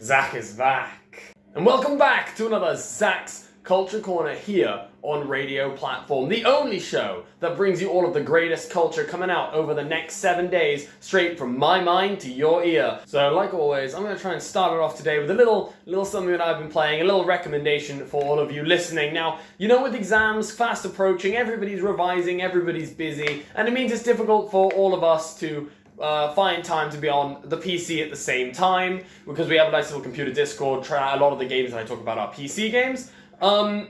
Zach is back. And welcome back to another Zach's Culture Corner here on Radio Platform, the only show that brings you all of the greatest culture coming out over the next 7 days, straight from my mind to your ear. So like always, I'm going to try and start it off today with a little something that I've been playing, a little recommendation for all of you listening. Now, you know, with exams fast approaching, everybody's revising, everybody's busy, and it means it's difficult for all of us to find time to be on the PC at the same time, because we have a nice little computer Discord. A lot of the games that I talk about are PC games.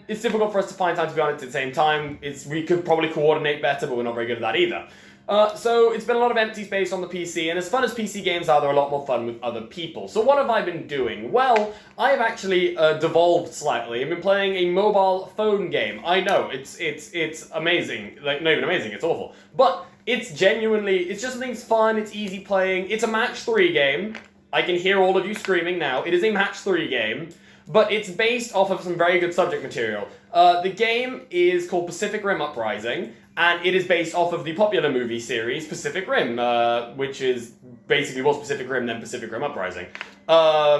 It's difficult for us to find time to be on it at the same time. We could probably coordinate better, but we're not very good at that either. So it's been a lot of empty space on the PC, and as fun as PC games are, they're a lot more fun with other people. So what have I been doing? Well, I have actually devolved slightly. I've been playing a mobile phone game. I know, it's amazing. Like, not even amazing, it's awful. But it's just something's fun, it's easy playing. It's a match 3 game. I can hear all of you screaming now. It is a match 3 game, but it's based off of some very good subject material. The game is called Pacific Rim Uprising, and it is based off of the popular movie series Pacific Rim, which is basically was Pacific Rim, then Pacific Rim Uprising,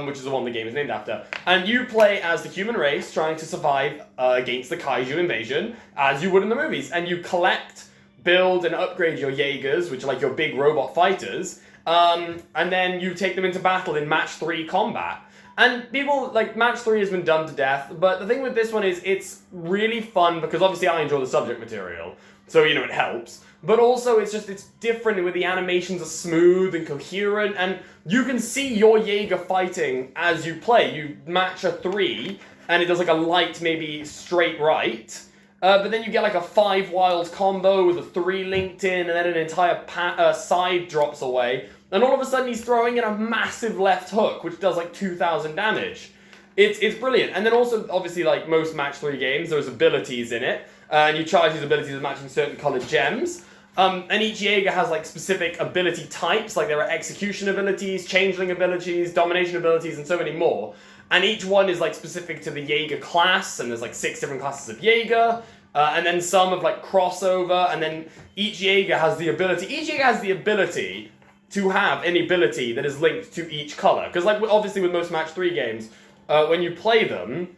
which is the one the game is named after. And you play as the human race trying to survive against the Kaiju invasion, as you would in the movies. And you collect, build, and upgrade your Jaegers, which are like your big robot fighters, and then you take them into battle in match 3 combat. And people, like, match 3 has been done to death, but the thing with this one is it's really fun because obviously I enjoy the subject material, so, you know, it helps. But also it's different with the animations are smooth and coherent, and you can see your Jaeger fighting as you play. You match a 3, and it does like a light, maybe straight right, but then you get like a 5 wild combo with a 3 linked in, and then an entire side drops away. And all of a sudden he's throwing in a massive left hook, which does like 2,000 damage. It's brilliant. And then also, obviously, like most match 3 games, there's abilities in it. And you charge these abilities with matching certain colored gems. And each Jaeger has like specific ability types, like there are execution abilities, changeling abilities, domination abilities, and so many more. And each one is like specific to the Jaeger class, and there's like 6 different classes of Jaeger. And then some of like crossover, and then each Jaeger has the ability to have an ability that is linked to each color. Because like obviously with most match 3 games, when you play them,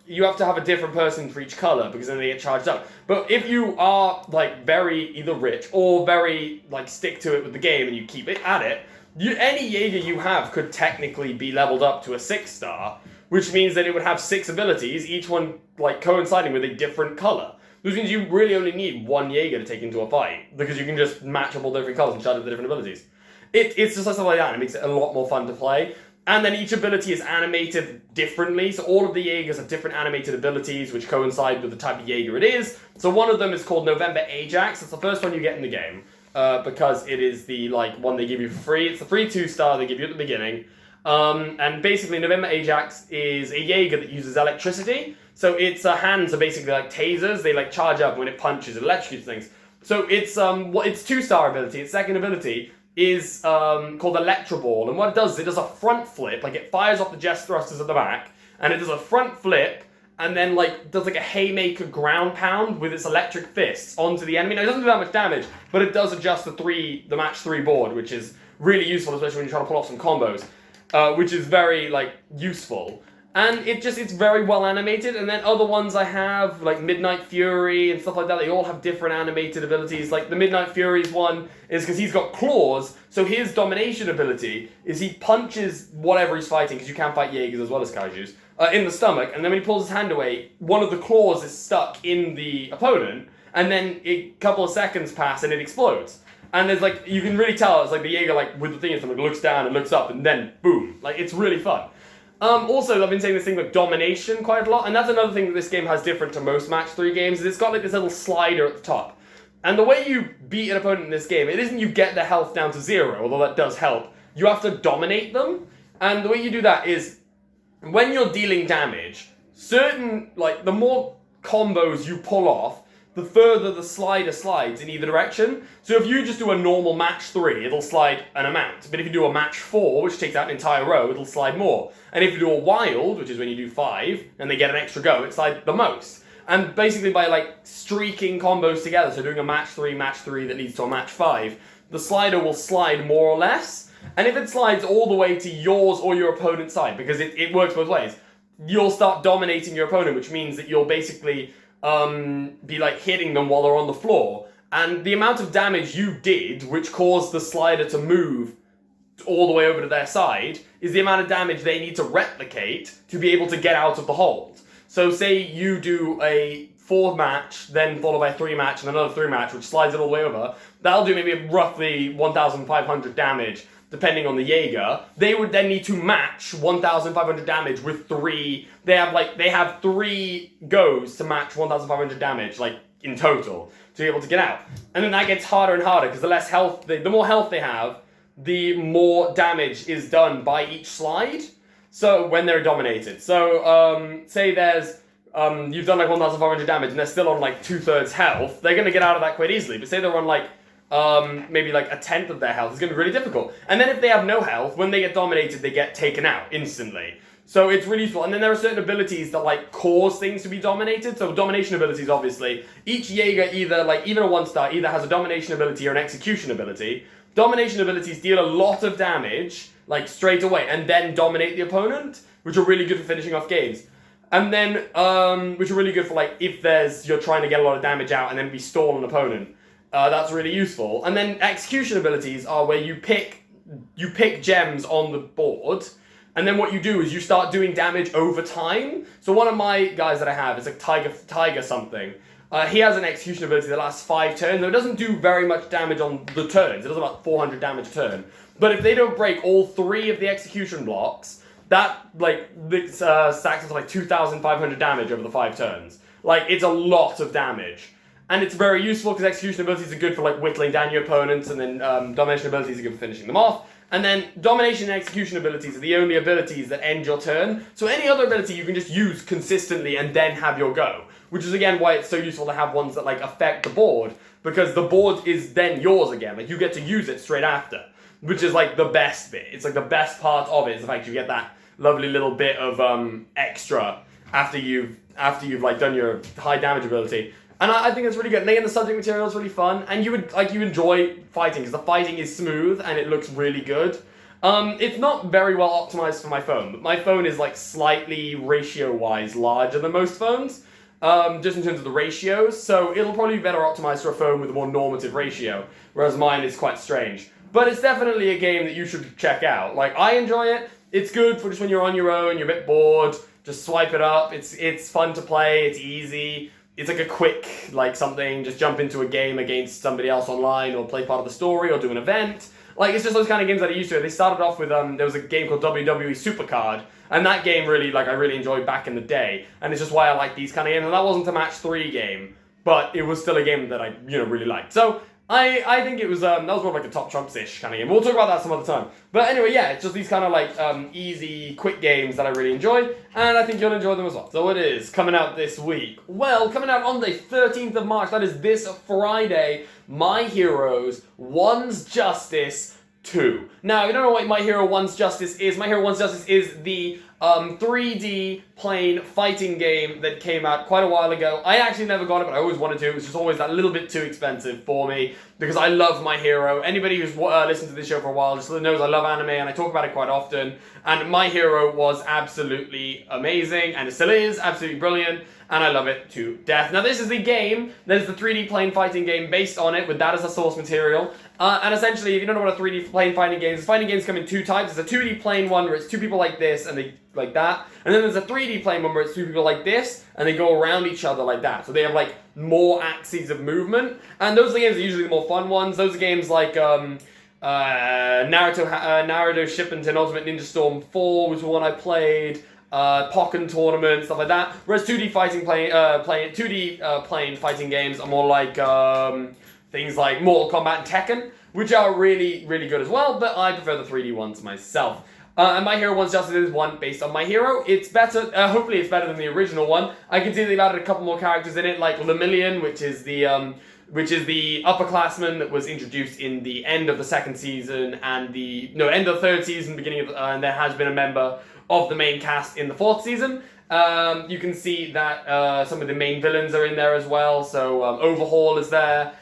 you have to have a different person for each color, because then they get charged up. But if you are like very either rich or very like stick to it with the game and you keep it at it, any Jaeger you have could technically be leveled up to a 6-star, which means that it would have 6 abilities, each one like coinciding with a different color. Which means you really only need one Jaeger to take into a fight, because you can just match up all the different colors and charge up the different abilities. It's just stuff like that, and it makes it a lot more fun to play. And then each ability is animated differently, so all of the Jaegers have different animated abilities which coincide with the type of Jaeger it is. So one of them is called November Ajax. It's the first one you get in the game, because it is the like one they give you for free. It's the free 2-star they give you at the beginning. And basically November Ajax is a Jaeger that uses electricity. So its hands are basically like tasers. They like charge up when it punches, it electrocutes things. So it's its 2-star ability, its second ability, is called Electro Ball. And what it does is it does a front flip, like it fires off the chest thrusters at the back, and it does a front flip, and then like does like a haymaker ground pound with its electric fists onto the enemy. Now it doesn't do that much damage, but it does adjust the match 3 board, which is really useful, especially when you're trying to pull off some combos, which is very like useful. And it's very well animated. And then other ones I have, like Midnight Fury and stuff like that, they all have different animated abilities. Like the Midnight Fury's one is because he's got claws, so his domination ability is he punches whatever he's fighting, because you can fight Jaegers as well as Kaijus, in the stomach, and then when he pulls his hand away, one of the claws is stuck in the opponent, and then a couple of seconds pass and it explodes. And there's like, you can really tell, it's like the Jaeger, like with the thing in his stomach, looks down and looks up, and then boom. Like, it's really fun. Also, I've been saying this thing like domination quite a lot, and that's another thing that this game has different to most match 3 games, is it's got like this little slider at the top. And the way you beat an opponent in this game, it isn't you get their health down to 0, although that does help. You have to dominate them, and the way you do that is, when you're dealing damage, the more combos you pull off, the further the slider slides in either direction. So if you just do a normal match 3, it'll slide an amount. But if you do a match 4, which takes out an entire row, it'll slide more. And if you do a wild, which is when you do 5, and they get an extra go, it slides the most. And basically by like streaking combos together, so doing a match 3 that leads to a match 5, the slider will slide more or less. And if it slides all the way to yours or your opponent's side, because it works both ways, you'll start dominating your opponent, which means that you'll basically be like hitting them while they're on the floor. And the amount of damage you did, which caused the slider to move all the way over to their side, is the amount of damage they need to replicate to be able to get out of the hold. So say you do a 4 match, then followed by a 3 match and another 3 match, which slides it all the way over. That'll do maybe roughly 1,500 damage, depending on the Jaeger. They would then need to match 1,500 damage with 3. They have 3 goes to match 1,500 damage, like in total, to be able to get out. And then that gets harder and harder because the more health they have, the more damage is done by each slide. So when they're dominated. So say there's you've done like 1,500 damage and they're still on like 2/3 health, they're going to get out of that quite easily. But say they're on like maybe like 1/10 of their health, it's going to be really difficult. And then if they have no health, when they get dominated, they get taken out instantly. So it's really useful. And then there are certain abilities that like cause things to be dominated. So domination abilities, obviously. Each Jaeger either, like even a 1-star, either has a domination ability or an execution ability. Domination abilities deal a lot of damage, like straight away, and then dominate the opponent, which are really good for finishing off games. And then, which are really good for like if you're trying to get a lot of damage out and then stall an opponent. That's really useful. And then execution abilities are where you pick gems on the board, and then what you do is you start doing damage over time. So one of my guys that I have is like Tiger something. He has an execution ability that lasts 5 turns, though it doesn't do very much damage on the turns. It does about 400 damage a turn. But if they don't break all 3 of the execution blocks, that stacks up to like 2,500 damage over the 5 turns. Like, it's a lot of damage. And it's very useful because execution abilities are good for like whittling down your opponents, and then domination abilities are good for finishing them off. And then domination and execution abilities are the only abilities that end your turn. So any other ability you can just use consistently and then have your go. Which is again why it's so useful to have ones that like affect the board, because the board is then yours again. Like you get to use it straight after, which is like the best bit. It's like the best part of it is the fact you get that lovely little bit of extra after you've like done your high damage ability. And I think it's really good. And again, the subject material is really fun, and you enjoy fighting because the fighting is smooth and it looks really good. It's not very well optimized for my phone, but my phone is like slightly ratio-wise larger than most phones. Just in terms of the ratios, so it'll probably be better optimized for a phone with a more normative ratio, whereas mine is quite strange. But it's definitely a game that you should check out. Like, I enjoy it. It's good for just when you're on your own, you're a bit bored, just swipe it up. It's fun to play, it's easy. It's like a quick, like something, just jump into a game against somebody else online, or play part of the story, or do an event. Like, it's just those kind of games that I used to. They started off with, there was a game called Wwe Supercard, and that game really, like, I really enjoyed back in the day, and it's just why I like these kind of games. And that wasn't a match 3 game, but it was still a game that I, really liked. So, I think it was, that was more like a top trumps-ish kind of game. We'll talk about that some other time. But anyway, yeah, it's just these kind of, like, easy, quick games that I really enjoy, and I think you'll enjoy them as well. So it is coming out this week. Well, coming out on the 13th of March, that is this Friday, My Heroes One's Justice 2. Now, if you don't know what My Hero One's Justice is, My Hero One's Justice is the 3D plane fighting game that came out quite a while ago. I actually never got it, but I always wanted to. It was just always that little bit too expensive for me, because I love My Hero. Anybody who's listened to this show for a while just knows I love anime, and I talk about it quite often. And My Hero was absolutely amazing, and it still is absolutely brilliant, and I love it to death. Now, this is the game, there's the 3D plane fighting game based on it, with that as a source material. And essentially, if you don't know what a 3D plane fighting game is, fighting games come in 2 types. There's a 2D plane one where it's 2 people like this, and they like that. And then there's a 3D plane one where it's 2 people like this, and they go around each other like that. So they have like more axes of movement. And those are the games that are usually the more fun ones. Those are games like Naruto Shippuden Ultimate Ninja Storm 4 was the one I played. Pokken Tournament, stuff like that. Whereas 2D plane fighting games are more like things like Mortal Kombat and Tekken, which are really, really good as well, but I prefer the 3D ones myself. And My Hero One's Justice is one based on My Hero. It's better, hopefully it's better than the original one. I can see they've added a couple more characters in it, like Lemillion, which is the upperclassman that was introduced in the end of the 2nd season, and end of the 3rd season, beginning of, and there has been a member of the main cast in the 4th season. You can see that some of the main villains are in there as well, so Overhaul is there.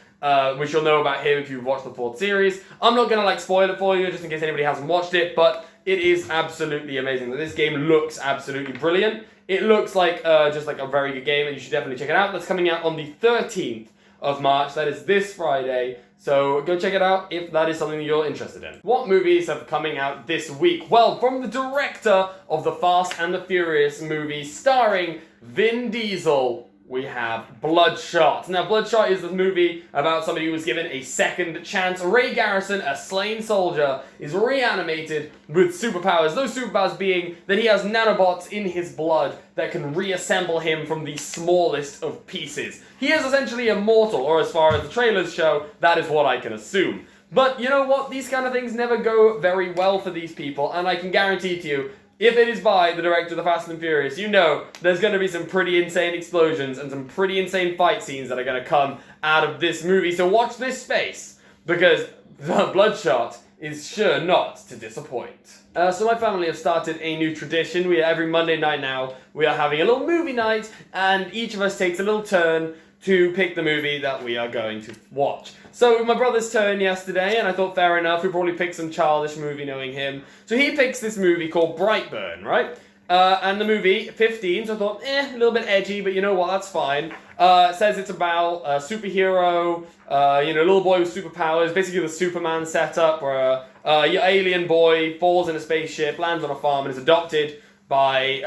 which you'll know about him if you've watched the 4th series. I'm not gonna spoil it for you, just in case anybody hasn't watched it, but it is absolutely amazing. This game looks absolutely brilliant. It looks like just a very good game, and you should definitely check it out. That's coming out on the 13th of March. That is this Friday. So go check it out if that is something that you're interested in. What movies have coming out this week? Well, from the director of the Fast and the Furious movie starring Vin Diesel, we have Bloodshot. Now, Bloodshot is a movie about somebody who was given a second chance. Ray Garrison, a slain soldier, is reanimated with superpowers. Those superpowers being that he has nanobots in his blood that can reassemble him from the smallest of pieces. He is essentially immortal, or as far as the trailers show, that is what I can assume. But you know what? These kind of things never go very well for these people, and I can guarantee to you, if it is by the director of The Fast and Furious, you know there's going to be some pretty insane explosions and some pretty insane fight scenes that are going to come out of this movie. So watch this space, because the Bloodshot is sure not to disappoint. So my family have started a new tradition. Every Monday night now, we are having a little movie night, and each of us takes a little turn to pick the movie that we are going to watch. So it was my brother's turn yesterday, and I thought fair enough, we'd probably pick some childish movie knowing him. So he picks this movie called Brightburn, right? And the movie, 15, so I thought, a little bit edgy, but you know what, that's fine. It says it's about a superhero, a little boy with superpowers, basically the Superman setup, where your alien boy falls in a spaceship, lands on a farm, and is adopted by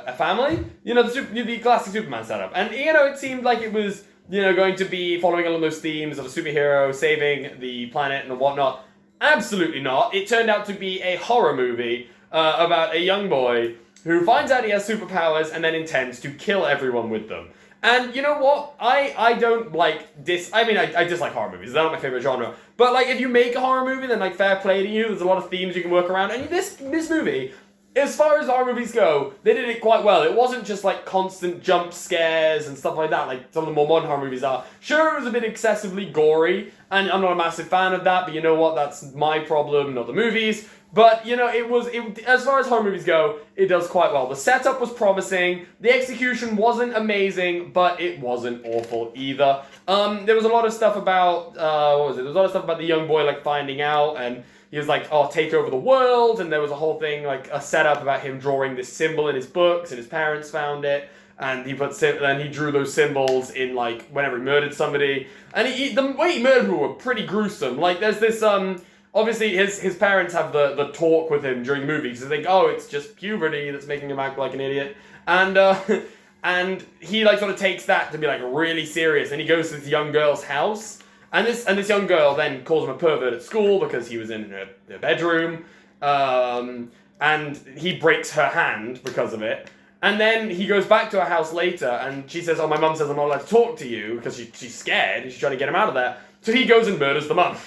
a family. The classic Superman setup. And, it seemed like it was, going to be following along those themes of a superhero saving the planet and whatnot. Absolutely not. It turned out to be a horror movie about a young boy who finds out he has superpowers and then intends to kill everyone with them. And you know what? I don't like this. I mean, I dislike horror movies. They're not my favorite genre. But, if you make a horror movie, then, fair play to you. There's a lot of themes you can work around. And this movie, as far as horror movies go, they did it quite well. It wasn't just constant jump scares and stuff like that, like some of the more modern horror movies are. Sure, it was a bit excessively gory, and I'm not a massive fan of that, but you know what? That's my problem, not the movies. But, as far as horror movies go, it does quite well. The setup was promising, the execution wasn't amazing, but it wasn't awful either. There was a lot of stuff about, There was a lot of stuff about the young boy, finding out, and he was take over the world, and there was a whole thing, a setup about him drawing this symbol in his books, and his parents found it, and then he drew those symbols in, whenever he murdered somebody, and the way he murdered people were pretty gruesome. There's this, obviously his parents have the talk with him during the movie, because they think, oh, it's just puberty that's making him act like an idiot, and and he, sort of takes that to be, really serious, and he goes to this young girl's house. And this young girl then calls him a pervert at school because he was in her bedroom, and he breaks her hand because of it. And then he goes back to her house later, and she says, oh, my mum says I'm not allowed to talk to you, because she's scared, she's trying to get him out of there. So he goes and murders the mum.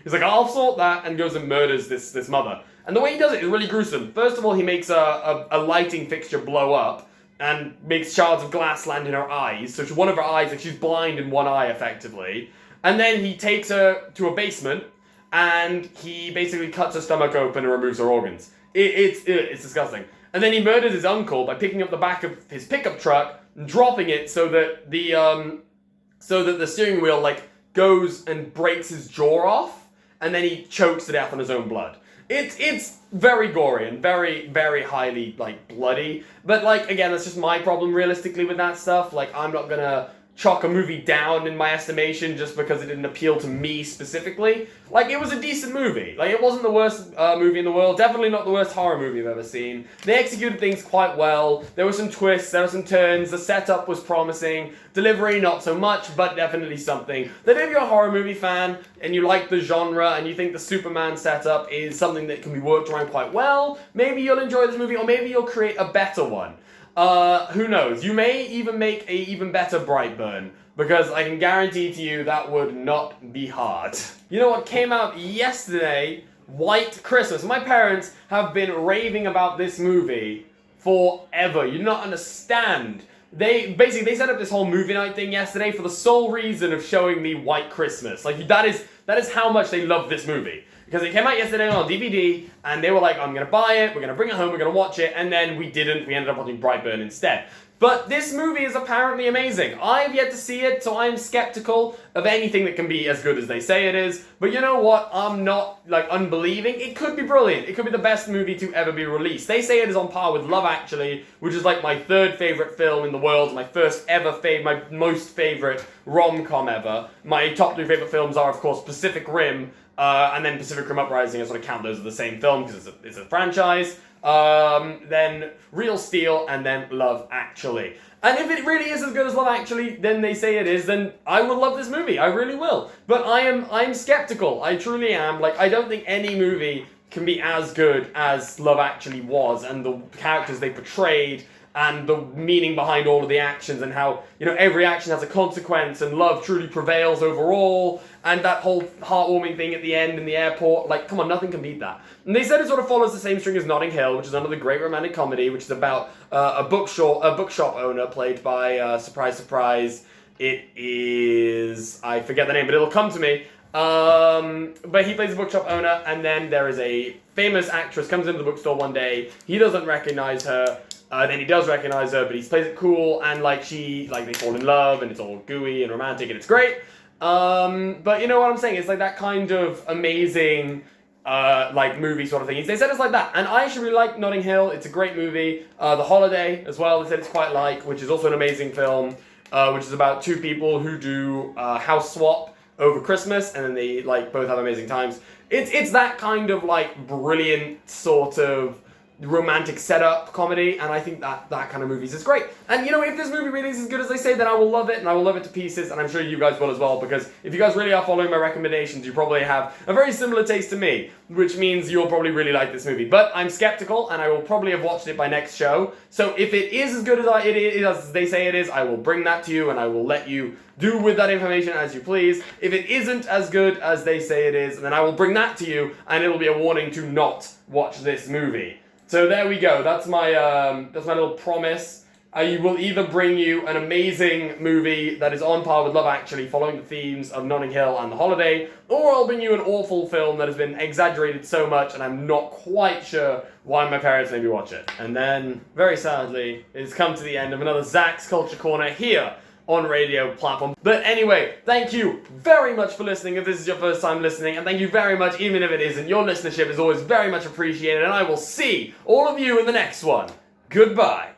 He's like, I'll sort that, and goes and murders this mother. And the way he does it is really gruesome. First of all, he makes a lighting fixture blow up, and makes shards of glass land in her eyes. So one of her eyes, she's blind in one eye, effectively. And then he takes her to a basement, and he basically cuts her stomach open and removes her organs. It's disgusting. And then he murders his uncle by picking up the back of his pickup truck and dropping it so that the steering wheel goes and breaks his jaw off, and then he chokes to death on his own blood. It's very gory and very, very highly bloody. But again, that's just my problem realistically with that stuff. I'm not gonna chalk a movie down in my estimation just because it didn't appeal to me specifically. It was a decent movie. It wasn't the worst movie in the world. Definitely not the worst horror movie I've ever seen. They executed things quite well. There were some twists, there were some turns, the setup was promising, delivery not so much, but definitely something that if you're a horror movie fan and you like the genre and you think the Superman setup is something that can be worked around quite well, maybe you'll enjoy this movie, or maybe you'll create a better one. Who knows? You may even make a even better Brightburn, because I can guarantee to you that would not be hard. You know what came out yesterday? White Christmas. My parents have been raving about this movie forever. You do not understand. They set up this whole movie night thing yesterday for the sole reason of showing me White Christmas. That is how much they love this movie. Because it came out yesterday on DVD, and they were like, I'm going to buy it, we're going to bring it home, we're going to watch it, and then we didn't. We ended up watching Brightburn instead. But this movie is apparently amazing. I've yet to see it, so I'm skeptical of anything that can be as good as they say it is. But you know what? I'm not, unbelieving. It could be brilliant. It could be the best movie to ever be released. They say it is on par with Love Actually, which is my third favorite film in the world, my first ever my most favorite rom-com ever. My top 3 favorite films are, of course, Pacific Rim, and then Pacific Rim Uprising. I sort of count those as the same film because it's a franchise. Then Real Steel, and then Love Actually. And if it really is as good as Love Actually, then they say it is, then I will love this movie. I really will. But I'm skeptical. I truly am. I don't think any movie can be as good as Love Actually was, and the characters they portrayed, and the meaning behind all of the actions, and how, every action has a consequence, and love truly prevails overall, and that whole heartwarming thing at the end in the airport, come on, nothing can beat that. And they said it sort of follows the same string as Notting Hill, which is another great romantic comedy, which is about a bookshop owner, played by, surprise, surprise, it is, I forget the name, but it'll come to me. But he plays a bookshop owner, and then there is a famous actress comes into the bookstore one day, he doesn't recognize her, then he does recognize her, but he plays it cool, and they fall in love, and it's all gooey and romantic, and it's great. But you know what I'm saying? It's that kind of amazing, movie sort of thing. They said it's like that, and I actually really like Notting Hill. It's a great movie. The Holiday as well. They said it's quite which is also an amazing film, which is about 2 people who do house swap over Christmas, and then they both have amazing times. It's that kind of brilliant sort of romantic setup comedy, and I think that kind of movies is great. And if this movie really is as good as they say, then I will love it, and I will love it to pieces, and I'm sure you guys will as well, because if you guys really are following my recommendations, you probably have a very similar taste to me, which means you'll probably really like this movie. But I'm skeptical, and I will probably have watched it by next show, so if it is as good as they say it is, I will bring that to you, and I will let you do with that information as you please. If it isn't as good as they say it is, then I will bring that to you, and it'll be a warning to not watch this movie. So there we go. That's my little promise. I will either bring you an amazing movie that is on par with Love Actually, following the themes of Notting Hill and The Holiday, or I'll bring you an awful film that has been exaggerated so much, and I'm not quite sure why my parents made me watch it. And then, very sadly, it's come to the end of another Zach's Culture Corner here on radio platform. But anyway, thank you very much for listening if this is your first time listening, and thank you very much even if it isn't. Your listenership is always very much appreciated, and I will see all of you in the next one. Goodbye.